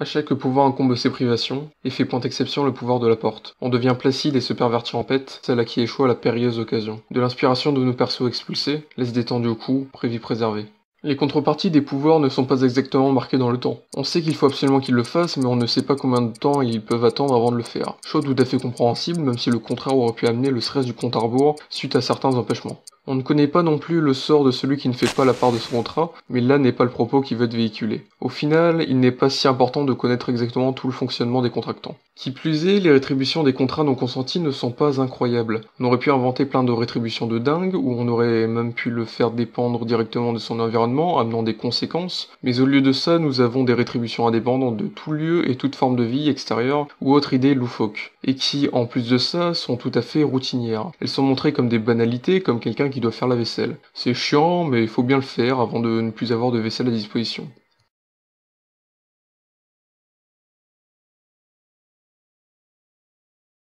À chaque pouvoir incombe ses privations, et fait point exception le pouvoir de la porte. On devient placide et se pervertit en pète, celle à qui échoue à la périlleuse occasion. De l'inspiration de nos persos expulsés, laisse détendu au cou, prévie préservée. Les contreparties des pouvoirs ne sont pas exactement marquées dans le temps. On sait qu'il faut absolument qu'ils le fassent, mais on ne sait pas combien de temps ils peuvent attendre avant de le faire. Choix tout à fait compréhensible, même si le contraire aurait pu amener le stress du compte à rebours suite à certains empêchements. On ne connaît pas non plus le sort de celui qui ne fait pas la part de son contrat, mais là n'est pas le propos qui veut être véhiculé. Au final, il n'est pas si important de connaître exactement tout le fonctionnement des contractants. Qui plus est, les rétributions des contrats non consentis ne sont pas incroyables. On aurait pu inventer plein de rétributions de dingue, ou on aurait même pu le faire dépendre directement de son environnement, amenant des conséquences, mais au lieu de ça, nous avons des rétributions indépendantes de tout lieu et toute forme de vie extérieure, ou autre idée loufoque, et qui, en plus de ça, sont tout à fait routinières. Elles sont montrées comme des banalités, comme quelqu'un qui doit faire la vaisselle. C'est chiant, mais il faut bien le faire avant de ne plus avoir de vaisselle à disposition.